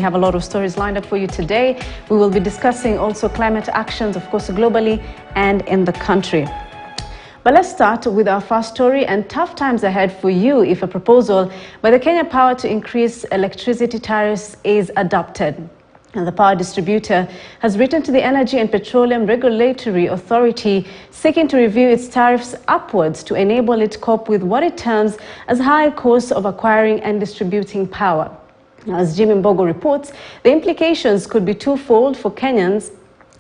We have a lot of stories lined up for you today. We will be discussing also climate actions, of course, globally and in the country. But let's start with our first story, and tough times ahead for you if a proposal by the Kenya Power to increase electricity tariffs is adopted. And the power distributor has written to the Energy and Petroleum Regulatory Authority seeking to review its tariffs upwards to enable it cope with what it terms as high costs of acquiring and distributing power. As Jimmy Mbogo reports, the implications could be twofold for Kenyans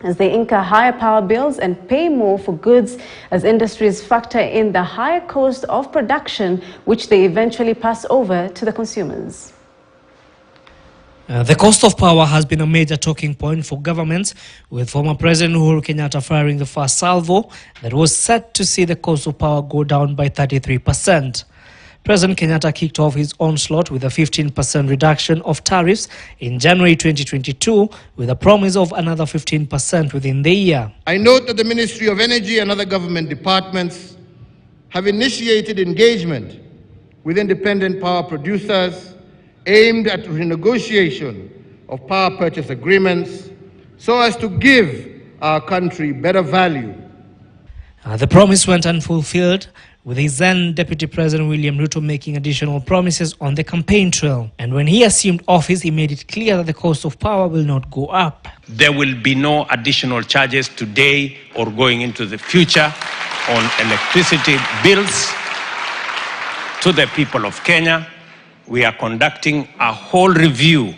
as they incur higher power bills and pay more for goods as industries factor in the higher cost of production, which they eventually pass over to the consumers. The cost of power has been a major talking point for governments, with former President Uhuru Kenyatta firing the first salvo that was set to see the cost of power go down by 33%. President Kenyatta kicked off his onslaught with a 15% reduction of tariffs in January 2022, with a promise of another 15% within the year. I note that the Ministry of Energy and other government departments have initiated engagement with independent power producers aimed at renegotiation of power purchase agreements so as to give our country better value. The promise went unfulfilled, with his then Deputy President William Ruto making additional promises on the campaign trail. And when he assumed office, he made it clear that the cost of power will not go up. There will be no additional charges today or going into the future on electricity bills to the people of Kenya. We are conducting a whole review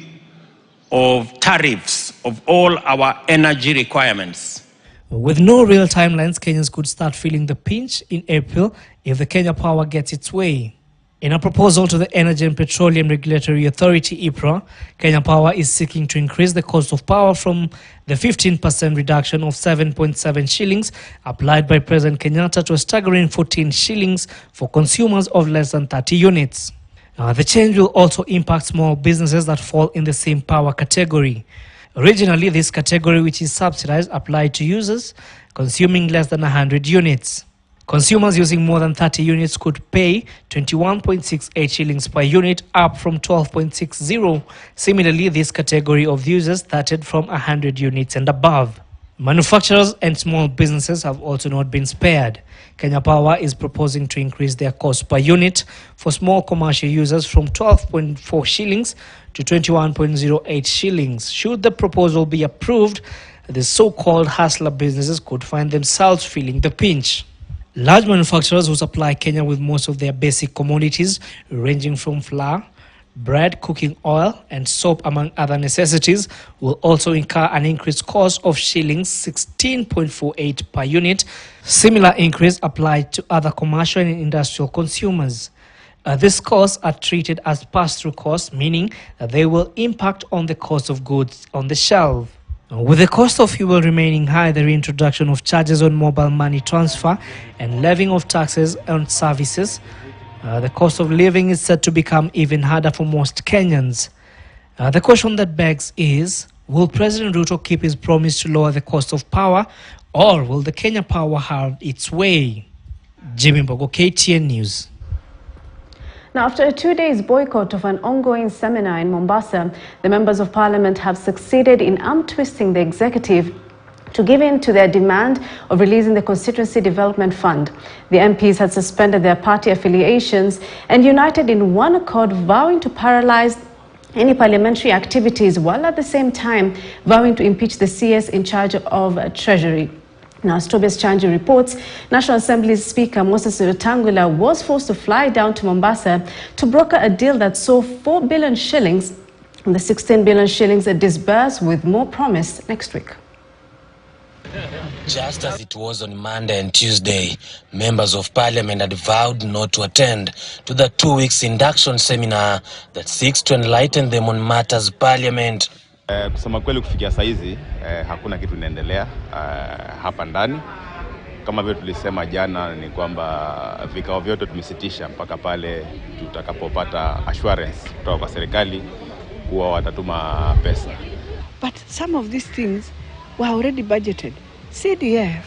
of tariffs of all our energy requirements. With no real timelines, Kenyans could start feeling the pinch in April if the Kenya Power gets its way. In a proposal to the Energy and Petroleum Regulatory Authority, (EPRA), Kenya Power is seeking to increase the cost of power from the 15% reduction of 7.7 shillings applied by President Kenyatta to a staggering 14 shillings for consumers of less than 30 units. The change will also impact small businesses that fall in the same power category. Originally, this category, which is subsidized, applied to users consuming less than 100 units. Consumers using more than 30 units could pay 21.68 shillings per unit, up from 12.60. Similarly, this category of users started from 100 units and above. Manufacturers and small businesses have also not been spared. Kenya Power is proposing to increase their cost per unit for small commercial users from 12.4 shillings to 21.08 shillings. Should the proposal be approved, the so-called hustler businesses could find themselves feeling the pinch. Large manufacturers who supply Kenya with most of their basic commodities, ranging from flour, bread, cooking oil, and soap, among other necessities, will also incur an increased cost of shillings 16.48 per unit. Similar increase applied to other commercial and industrial consumers. These costs are treated as pass-through costs, meaning that they will impact on the cost of goods on the shelf. With the cost of fuel remaining high, the reintroduction of charges on mobile money transfer and levying of taxes on services, the cost of living is set to become even harder for most Kenyans. The question that begs is, will President Ruto keep his promise to lower the cost of power, or will the Kenya Power have its way? Jimmy Mbogo, KTN News. Now, after a 2-day boycott of an ongoing seminar in Mombasa, the members of parliament have succeeded in arm-twisting the executive to give in to their demand of releasing the Constituency Development Fund. The MPs had suspended their party affiliations and united in one accord, vowing to paralyze any parliamentary activities, while at the same time vowing to impeach the CS in charge of Treasury. Now, as Tobias Chanji reports, National Assembly Speaker Moses Wetangula was forced to fly down to Mombasa to broker a deal that saw 4 billion shillings and the 16 billion shillings disbursed, with more promised next week. Just as it was on Monday and Tuesday, members of parliament had vowed not to attend to the 2-week induction seminar that seeks to enlighten them on matters parliament. Kusema kweli kufikia saizi hakuna kitu inaendelea hapa ndani. Kama vile tulisema jana, ni kwamba vikao vyote tumesitisha mpaka pale tutakapopata assurance kutoka kwa serikali kuwa watatuma pesa. But some of these things were already budgeted. CDF,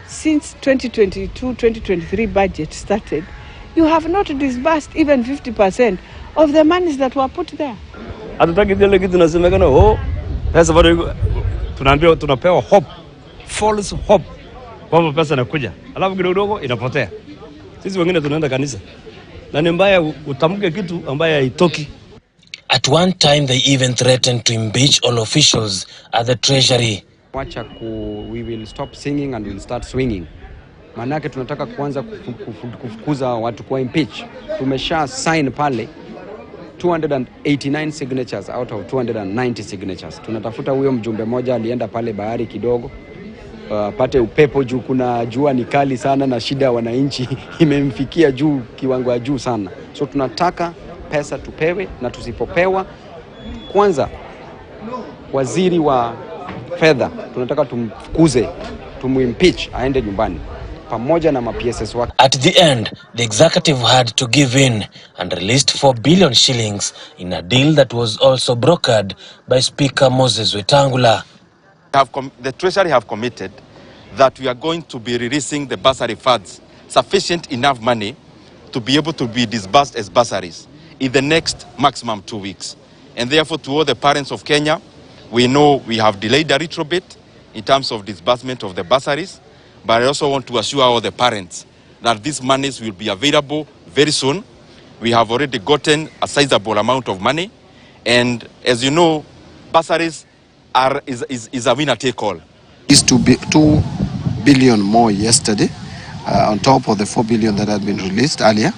since 2022-2023 budget started, you have not disbursed even 50% of the monies that were put there. Hatutaki ile kitu tunasemekana pesa bado tunaambiwa tunapewa hope, false hope kwamba pesa inakuja. Alafu kidogo inapotea. Sisi wengine tunaenda kanisa. Na ni mbaya utamke kitu ambaye haitoki. At one time they even threatened to impeach all officials at the treasury. We will stop singing and we'll start swinging. Manake tunataka kuanza kufukuza watu kwa impeach. Tumesha sign pale 289 signatures out of 290 signatures. Tunatafuta huyo mjumbe moja alienda pale bahari kidogo. Pate upepo juu kuna jua ni kali sana na shida wananchi imemfikia juu kiwango ya juu sana. So tunataka pesa tupewe, na tusipopewa kwanza waziri wa fedha tunataka tumfukuze, tumuimpeach aende nyumbani pamoja na ma-PSS wake. At the end, the executive had to give in and released 4 billion shillings in a deal that was also brokered by Speaker Moses Wetangula. The Treasury have committed that we are going to be releasing the bursary funds, sufficient enough money to be able to be disbursed as bursaries in the next maximum 2 weeks. And therefore, to all the parents of Kenya, we know we have delayed a little bit in terms of disbursement of the bursaries, but I also want to assure all the parents that these monies will be available very soon. We have already gotten a sizable amount of money, and as you know, bursaries is a winner-take-all. Is 2 billion more yesterday, on top of the 4 billion that had been released earlier,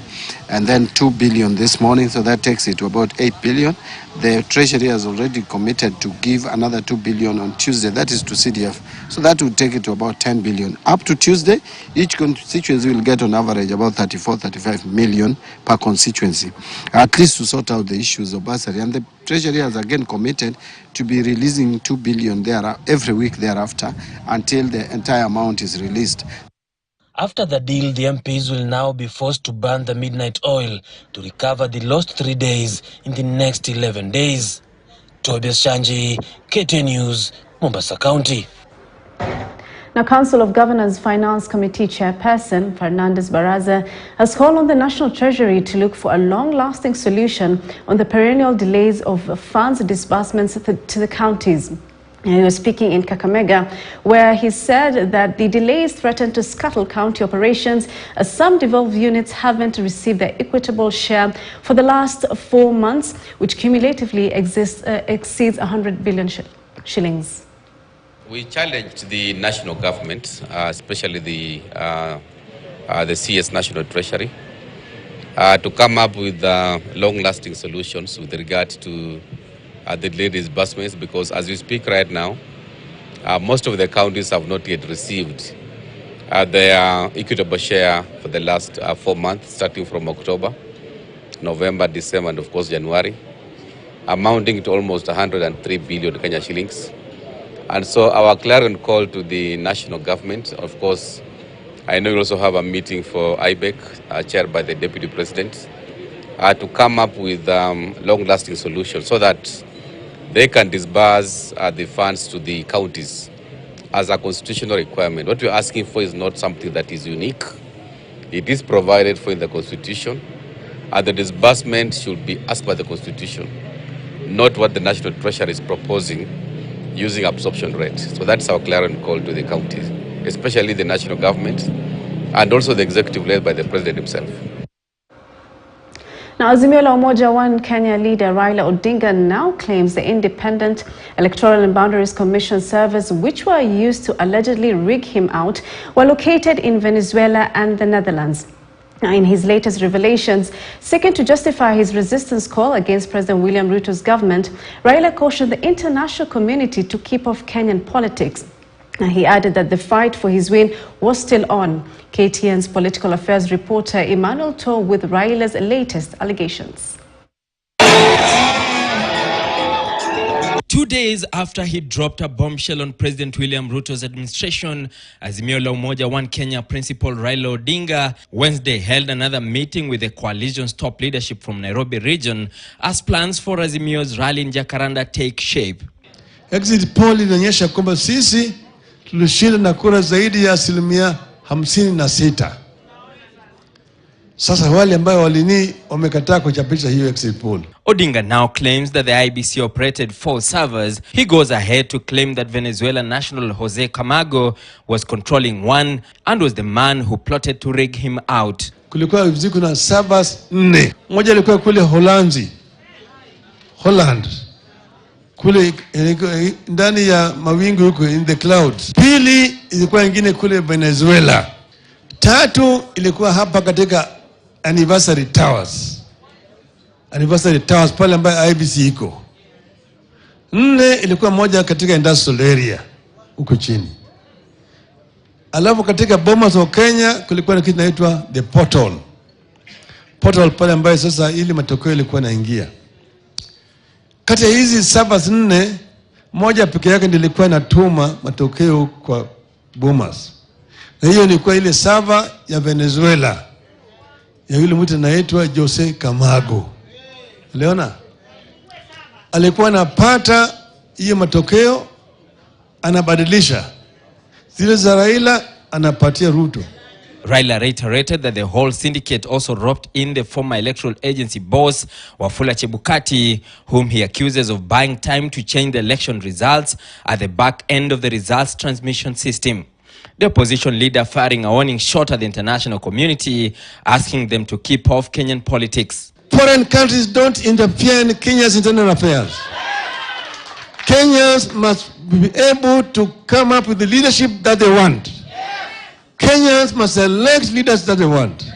and then 2 billion this morning, so that takes it to about 8 billion. The Treasury has already committed to give another 2 billion on Tuesday, that is to CDF, so that would take it to about 10 billion. Up to Tuesday, each constituency will get on average about 34-35 million per constituency, at least to sort out the issues of bursary. And the Treasury has again committed to be releasing 2 billion there every week thereafter until the entire amount is released. After the deal, the MPs will now be forced to burn the midnight oil to recover the lost 3 days in the next 11 days. Tobias Shanji, KTN News, Mombasa County. Now, Council of Governors Finance Committee Chairperson Fernandez Baraza has called on the National Treasury to look for a long-lasting solution on the perennial delays of funds disbursements to the counties. He was speaking in Kakamega, where he said that the delays threaten to scuttle county operations as some devolved units haven't received their equitable share for the last 4 months, which cumulatively exceeds 100 billion shillings. We challenged the national government, especially the CS National Treasury, to come up with long-lasting solutions with regard to the delayed disbursements, because as we speak right now, most of the counties have not yet received their equitable share for the last 4 months, starting from October, November, December, and of course January, amounting to almost 103 billion Kenya shillings. And so our clarion call to the national government, of course, I know you also have a meeting for IEBC, chaired by the Deputy President, to come up with long-lasting solutions so that they can disburse the funds to the counties as a constitutional requirement. What we're asking for is not something that is unique. It is provided for in the Constitution, and the disbursement should be as per the Constitution, not what the National Treasury is proposing using absorption rate. So that's our clarion call to the counties, especially the national government, and also the executive led by the President himself. Now, Azimio la Umoja One Kenya leader Raila Odinga now claims the Independent Electoral and Boundaries Commission servers, which were used to allegedly rig him out, were located in Venezuela and the Netherlands. Now, in his latest revelations, seeking to justify his resistance call against President William Ruto's government, Raila cautioned the international community to keep off Kenyan politics. He added that the fight for his win was still on. KTN's political affairs reporter Emmanuel Toh with Raila's latest allegations. 2 days after he dropped a bombshell on President William Ruto's administration, Azimio la Umoja One Kenya principal Raila Odinga Wednesday held another meeting with the coalition's top leadership from Nairobi region as plans for Azimio's rally in Jacaranda take shape. Exit poll inaonyesha kwamba sisi tulishinda na kura zaidi ya 56%. Sasa wale ambao wamekataa kuchapisha hiyo exit poll. Odinga now claims that the IEBC operated 4 servers. He goes ahead to claim that Venezuelan national Jose Camargo was controlling one and was the man who plotted to rig him out. Kulikuwa ziko na servers 4. Moja ilikuwa kule Holland. Kule ndani ya mawingu huko in the clouds. Pili ilikuwa nyingine kule Venezuela. 3 ilikuwa hapa katika Anniversary Towers pale ambayo IEBC iko. 4 ilikuwa moja katika industrial area huko chini. Alafu katika Bomas of Kenya kulikuwa na kitu kinaitwa the portal pale ambayo sasa ili matokeo ilikuwa naingia. Kati ya hizi servers 4, moja pekee yake ndiyo ilikuwa inatuma matokeo kwa Bomas. Na hiyo ilikuwa ile server ya Venezuela ya yule mtu anaitwa Jose Camargo. Uliona? Alikuwa anapata hiyo matokeo, anabadilisha. Zile za Raila anapatia Ruto. Raila reiterated that the whole syndicate also roped in the former electoral agency boss Wafula Chebukati, whom he accuses of buying time to change the election results at the back end of the results transmission system. The opposition leader firing a warning shot at the international community, asking them to keep off Kenyan politics. Foreign countries don't interfere in Kenya's internal affairs. Kenyans must be able to come up with the leadership that they want. Kenyans must elect leaders that they want.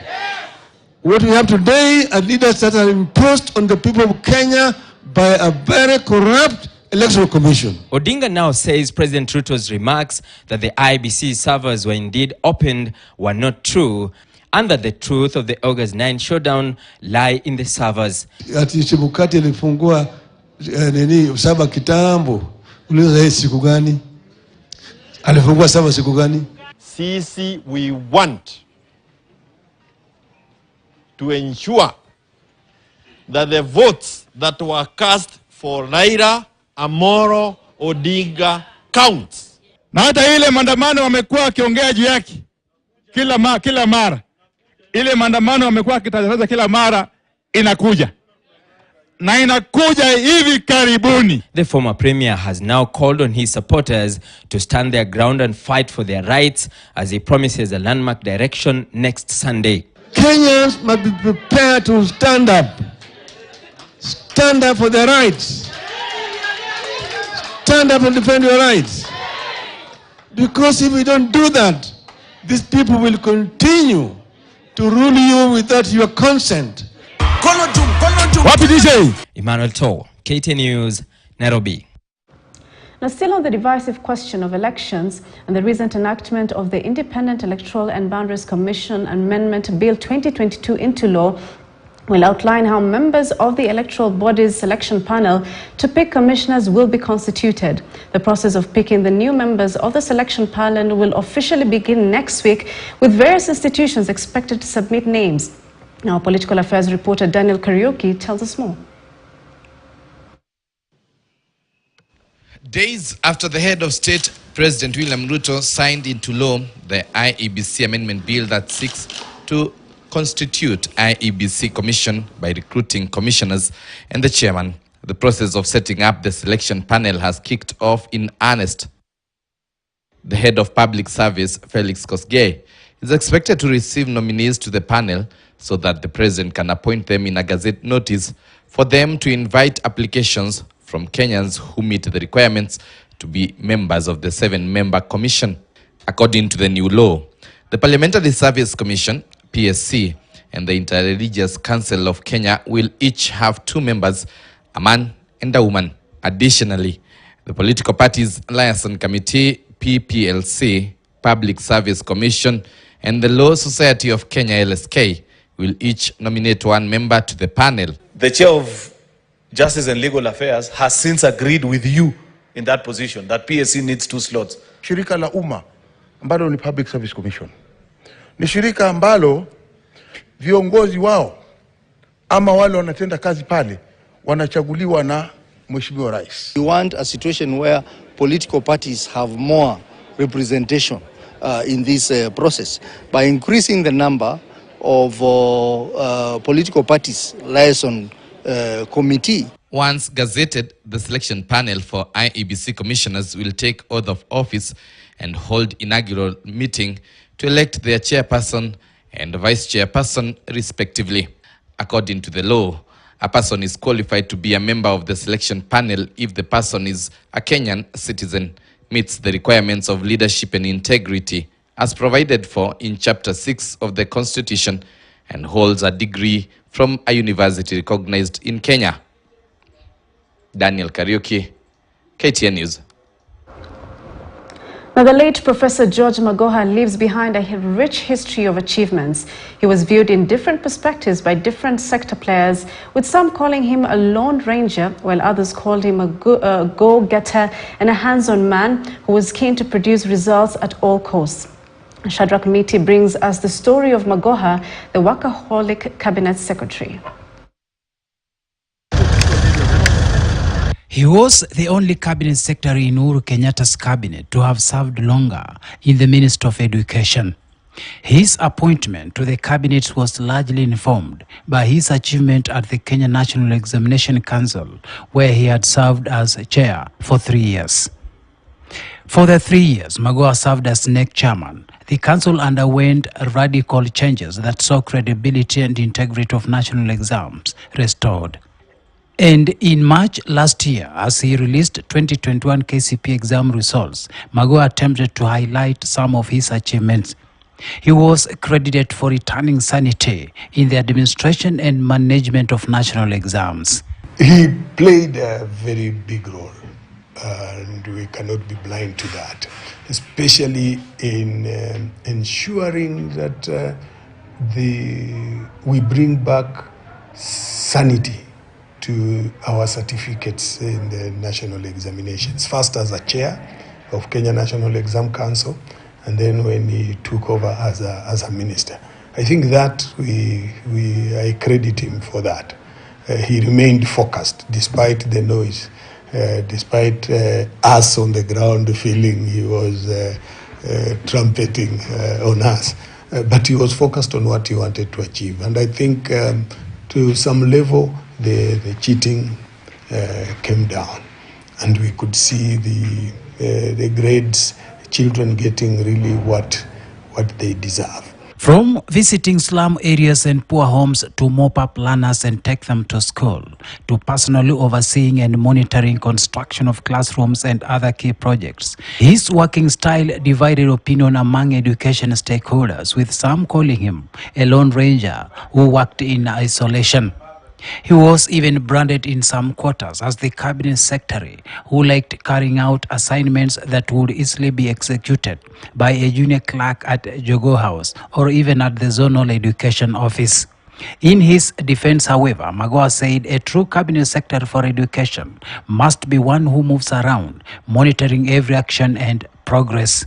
What we have today are leaders that are imposed on the people of Kenya by a very corrupt Electoral Commission. Odinga now says President Ruto's remarks that the IEBC servers were indeed opened were not true, and that the truth of the August 9 showdown lie in the servers. Ati Chebukati alifungua server kitambo. Uliza siku gani? Alifungua server siku gani? Sisi, we want to ensure that the votes that were cast for Raila Amolo Odinga counts. Na hata ile maandamano wamekuwa wakiongea juu yake kila mara. Ile maandamano wamekuwa wakitangaza kila mara inakuja. Na inakuja hivi karibuni. The former premier has now called on his supporters to stand their ground and fight for their rights as he promises a landmark direction next Sunday. Kenyans must be prepared to stand up. Stand up for their rights. Stand up and defend your rights. Because if we don't do that, these people will continue to rule you without your consent. Emmanuel Toh, KTN News, Nairobi. Now, still on the divisive question of elections and the recent enactment of the Independent Electoral and Boundaries Commission Amendment Bill 2022 into law will outline how members of the electoral body's selection panel to pick commissioners will be constituted. The process of picking the new members of the selection panel will officially begin next week, with various institutions expected to submit names. Now, political affairs reporter Daniel Kariuki tells us more. Days after the head of state, President William Ruto, signed into law the IEBC amendment bill that seeks to constitute IEBC commission by recruiting commissioners and the chairman, the process of setting up the selection panel has kicked off in earnest. The head of public service, Felix Kosgei, is expected to receive nominees to the panel so that the president can appoint them in a gazette notice for them to invite applications from Kenyans who meet the requirements to be members of the 7-member commission. According to the new law, the Parliamentary Service Commission, PSC, and the Interreligious Council of Kenya will each have 2 members, a man and a woman. Additionally, the Political Parties Liaison Committee, PPLC, Public Service Commission, and the Law Society of Kenya, LSK, will each nominate 1 member to the panel. The Chair of Justice and Legal Affairs has since agreed with you in that position, that PSC needs 2 slots. Shirika la umma ambalo ni Public Service Commission ni shirika ambalo viongozi wao ama wale wanatenda kazi pale wanachaguliwa na Mheshimiwa Rais. We want a situation where political parties have more representation in this process by increasing the number of political parties liaison committee. Once gazetted, the selection panel for IEBC commissioners will take oath of office and hold inaugural meeting to elect their chairperson and vice chairperson respectively. According to the law, a person is qualified to be a member of the selection panel if the person is a Kenyan citizen, meets the requirements of leadership and integrity as provided for in Chapter 6 of the Constitution, and holds a degree from a university recognized in Kenya. Daniel Kariuki, KTN News. Now, the late Professor George Magoha leaves behind a rich history of achievements. He was viewed in different perspectives by different sector players, with some calling him a lone ranger, while others called him a go-getter and a hands-on man who was keen to produce results at all costs. Shadrach Miti brings us the story of Magoha, the workaholic cabinet secretary. He was the only cabinet secretary in Uhuru Kenyatta's cabinet to have served longer in the Ministry of Education. His appointment to the cabinet was largely informed by his achievement at the Kenya National Examination Council, where he had served as chair for 3 years. For the 3 years Magoha served as NEC chairman, the council underwent radical changes that saw credibility and integrity of national exams restored. And in March last year, as he released 2021 KCP exam results, Magoha attempted to highlight some of his achievements. He was credited for returning sanity in the administration and management of national exams. He played a very big role, and we cannot be blind to that, especially in ensuring that we bring back sanity to our certificates in the national examinations. First as a chair of Kenya National Exam Council, and then when he took over as a minister. I think that I credit him for that. He remained focused despite the noise, despite us on the ground feeling he was trumpeting on us. But he was focused on what he wanted to achieve. And I think to some level, the cheating came down, and we could see the grades, children getting really what they deserve. From visiting slum areas and poor homes to mop up learners and take them to school, to personally overseeing and monitoring construction of classrooms and other key projects, his working style divided opinion among education stakeholders, with some calling him a lone ranger who worked in isolation. He was even branded in some quarters as the cabinet secretary who liked carrying out assignments that would easily be executed by a junior clerk at Jogo House or even at the zonal education office. In his defense, however, Magoha said a true cabinet secretary for education must be one who moves around, monitoring every action and progress.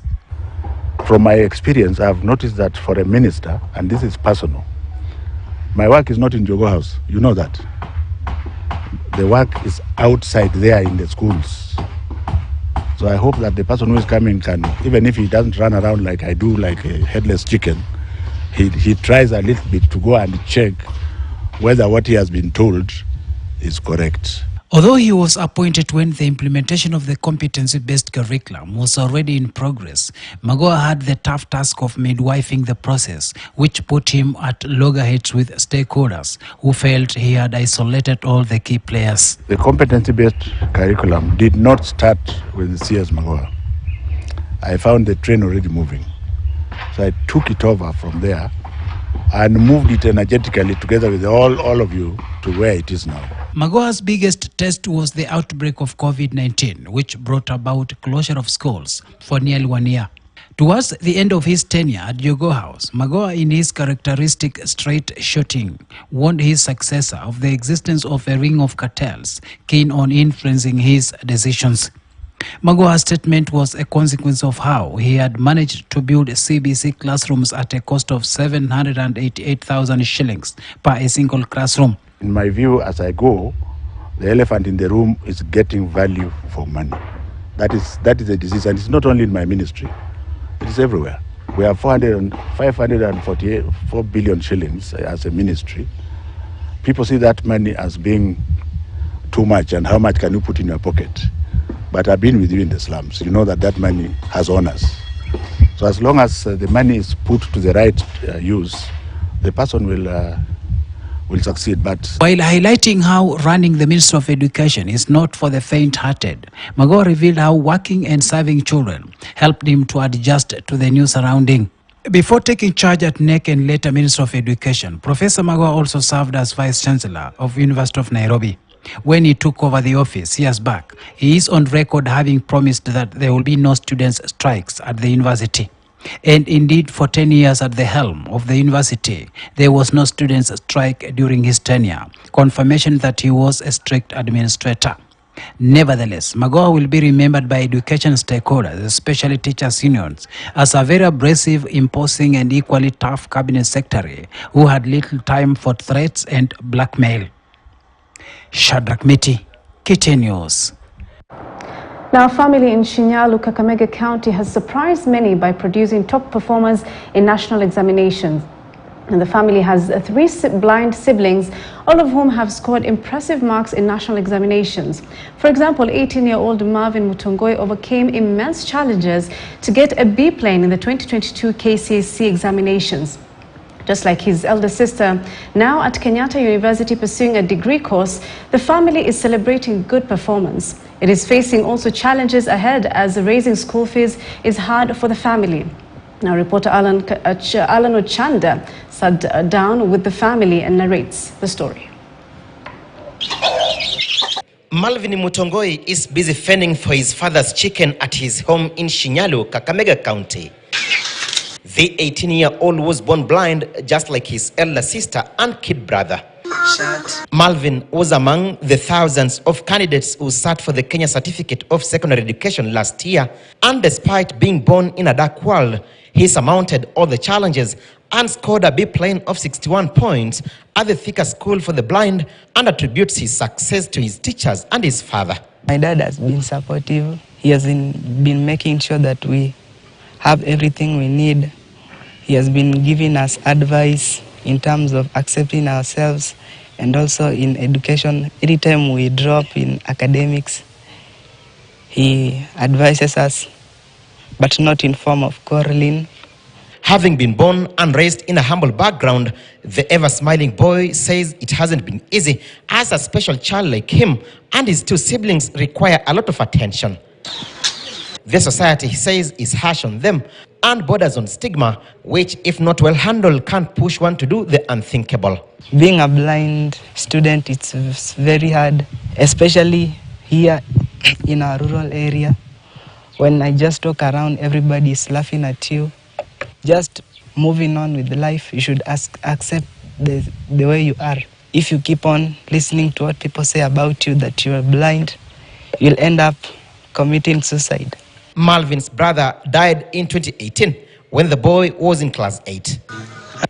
From my experience, I have noticed that for a minister, and this is personal, my work is not in Jogo House. You know that. The work is outside there in the schools. So I hope that the person who is coming can, even if he doesn't run around like I do, like a headless chicken, he tries a little bit to go and check whether what he has been told is correct. Although he was appointed when the implementation of the competency-based curriculum was already in progress, Magoha had the tough task of midwifing the process, which put him at loggerheads with stakeholders who felt he had isolated all the key players. The competency-based curriculum did not start with the CS Magoha. I found the train already moving. So I took it over from there and moved it energetically together with all of you to where it is now. Magoha's biggest test was the outbreak of COVID-19, which brought about closure of schools for nearly 1 year. Towards the end of his tenure at Jogo House, Magoha, in his characteristic straight shooting, warned his successor of the existence of a ring of cartels keen on influencing his decisions. Magoha's statement was a consequence of how he had managed to build CBC classrooms at a cost of 788,000 shillings per a single classroom. In my view, as I go, the elephant in the room is getting value for money. That is a disease, and it's not only in my ministry, it is everywhere. We have 544 billion shillings as a ministry. People see that money as being too much, and how much can you put in your pocket? But I've been with you in the slums. You know that money has owners. So as long as the money is put to the right use, the person will succeed. But while highlighting how running the Ministry of Education is not for the faint-hearted, Magoha revealed how working and serving children helped him to adjust to the new surrounding. Before taking charge at NEC and later Minister of Education, Professor Magoha also served as Vice-Chancellor of University of Nairobi. When he took over the office years back, he is on record having promised that there will be no students' strikes at the university. And indeed, for 10 years at the helm of the university, there was no students' strike during his tenure, confirmation that he was a strict administrator. Nevertheless, Magoha will be remembered by education stakeholders, especially teachers' unions, as a very abrasive, imposing and equally tough cabinet secretary who had little time for threats and blackmail. Shadrach Miti, KTN News. Now, a family in Shinyalu, Kakamega County has surprised many by producing top performers in national examinations. And the family has 3 blind siblings, all of whom have scored impressive marks in national examinations. For example, 18-year-old Marvin Mutongoi overcame immense challenges to get a B plane in the 2022 KCSE examinations. Just like his elder sister, now at Kenyatta University pursuing a degree course, the family is celebrating good performance. It is facing also challenges ahead as raising school fees is hard for the family. Now, reporter Alan Ochanda sat down with the family and narrates the story. Malvin Mutongoi is busy fending for his father's chicken at his home in Shinyalu, Kakamega County. The 18-year-old was born blind, just like his elder sister and kid brother. Malvin was among the thousands of candidates who sat for the Kenya Certificate of Secondary Education last year, and despite being born in a dark world, he surmounted all the challenges and scored a B plane of 61 points at the Thika School for the Blind, and attributes his success to his teachers and his father. My dad has been supportive. He has been making sure that we have everything we need. He has been giving us advice in terms of accepting ourselves, and also in education. Anytime we drop in academics, he advises us, but not in form of quarreling. Having been born and raised in a humble background, the ever-smiling boy says it hasn't been easy, as a special child like him and his 2 siblings require a lot of attention. The society, he says, is harsh on them and borders on stigma, which, if not well handled, can push one to do the unthinkable. Being a blind student, it's very hard, especially here in our rural area. When I just walk around, everybody is laughing at you. Just moving on with life, you should accept the way you are. If you keep on listening to what people say about you, that you are blind, you'll end up committing suicide. Malvin's brother died in 2018 when the boy was in class 8.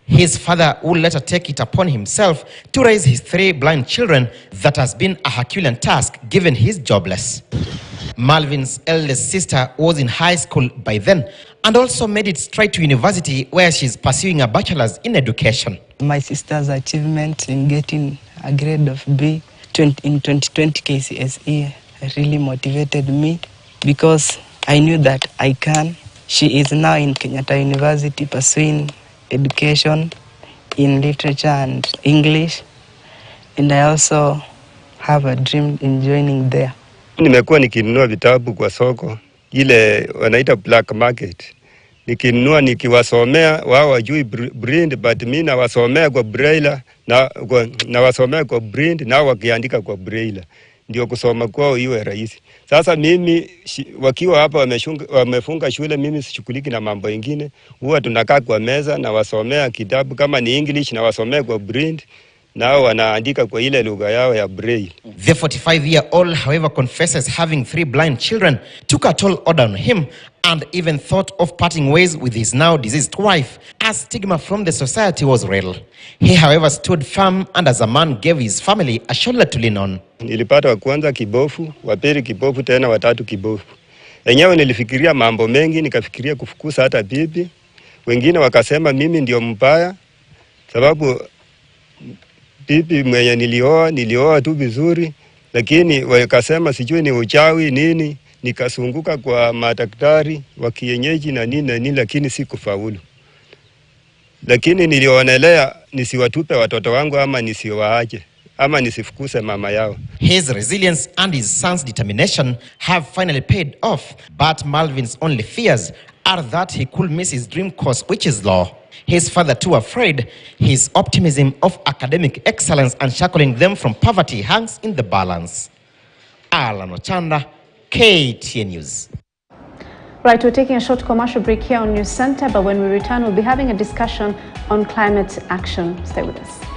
His father would later take it upon himself to raise his 3 blind children. That has been a Herculean task given he's jobless. Malvin's eldest sister was in high school by then and also made it straight to university, where she's pursuing a bachelor's in education. My sister's achievement in getting a grade of B in 2020 KCSE really motivated me, because I knew that I can. She is now in Kenyatta University pursuing education in literature and English, and I also have a dream in joining there. Nimekuwa nikinunua vitabu kwa soko ile wanaita black market. Nikinunua nikiwasomea, wao wajui blind, but mimi nawasomea kwa braille na wasomea kwa blind, na wakiandika kwa braille. Ndio kusoma kwao iwe rahisi. Sasa mimi wakiwa hapa wamefunga shule, mimi sishughuliki na mambo mengine. Huwa tunakaa kwa meza na wasomea kitabu, kama ni English na wasomea kwa blind, nao wanaandika kwa ile lugha yao ya braille. The 45-year-old, however, confesses having 3 blind children took a toll on him, and even thought of parting ways with his now deceased wife, as stigma from the society was real. He, however, stood firm, and as a man gave his family a shoulder to lean on. Nilipata wa kwanza kibofu, wa pili kibofu, tena wa tatu kibofu. Enyewe nilifikiria mambo mengi, nikafikiria kufukuza hata bibi, Wengine wakasema mimi ndio mbaya sababu bibi mwenye nilioa tu vizuri, lakini wakasema sijui ni uchawi nini. Nikasunguka kwa madaktari wa kienyeji na nini, lakini sikufaulu. Lakini nilionelea nisiwatupe watoto wangu ama nisiwaache ama nisifukuse mama yao. His resilience and his son's determination have finally paid off, but Malvin's only fears are that he could miss his dream course, which is law. His father too afraid his optimism of academic excellence and shackling them from poverty hangs in the balance. Alan Ochanda, KTN News. Right, we're taking a short commercial break here on News Center, but when we return, we'll be having a discussion on climate action. Stay with us.